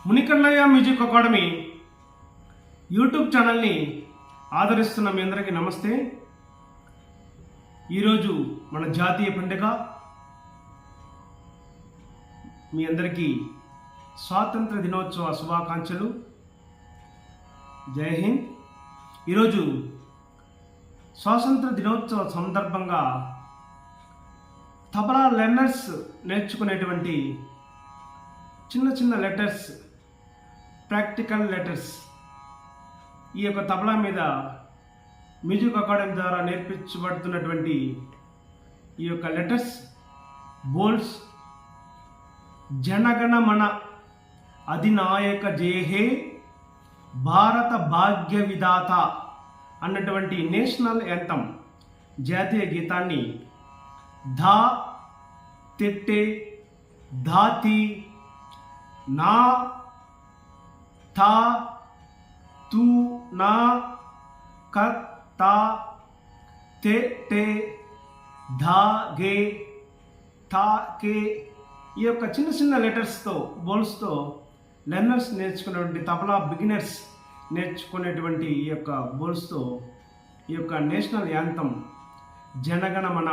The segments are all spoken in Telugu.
మునికన్నయ్య మ్యూజిక్ అకాడమీ యూట్యూబ్ ఛానల్ని ఆదరిస్తున్న మీ అందరికీ నమస్తే. ఈరోజు మన జాతీయ పండుగ. మీ అందరికీ స్వాతంత్ర దినోత్సవ శుభాకాంక్షలు. జై హింద్. ఈరోజు స్వాతంత్ర దినోత్సవ సందర్భంగా తబలా లెర్నర్స్ నేర్చుకునేటువంటి చిన్న చిన్న లెటర్స్, ప్రాక్టికల్ లెటర్స్, ఈ యొక్క తబలా మీద మ్యూజిక్ అకాడమీ ద్వారా నేర్పించబడుతున్నటువంటి ఈ యొక్క లెటర్స్, బోల్స్, జనగణమన అధినాయక జయహే భారత భాగ్య విధాత అన్నటువంటి నేషనల్ యాంథమ్ జాతీయ గీతాన్ని ధా, తెట్టే, ధాతి, నా, థా, తూ, నా, క, తా, తే, టే, ధా, గే, థా, కే, ఈ యొక్క చిన్న చిన్న లెటర్స్తో, బోల్స్తో లెర్నర్స్ నేర్చుకునేటువంటి, తబలా బిగినర్స్ నేర్చుకునేటువంటి ఈ యొక్క బోల్స్తో ఈ యొక్క నేషనల్ యాంథమ్ జనగణమన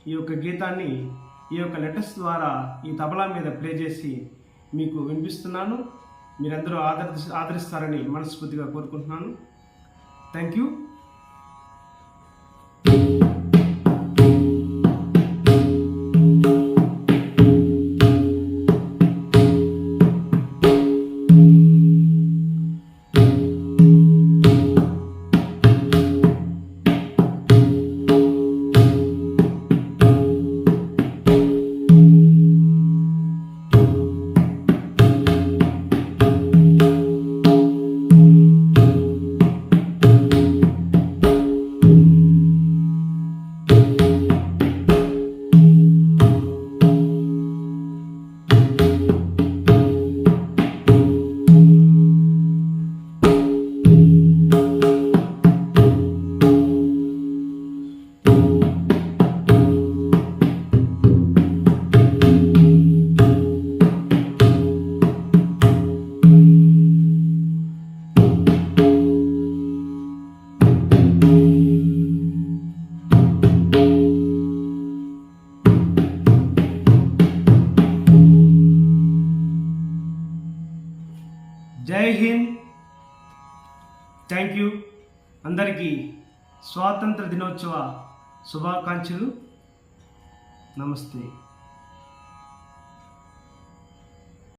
ఈ యొక్క గీతాన్ని ఈ యొక్క లెటర్స్ ద్వారా ఈ తబలా మీద ప్లే చేసి మీకు వినిపిస్తున్నాను. మీరందరూ ఆదరిస్తారని మనస్ఫూర్తిగా కోరుకుంటున్నాను. Thank you. జై హింద్. Thank you. అందరికీ స్వాతంత్ర దినోత్సవ శుభాకాంక్షలు. నమస్తే.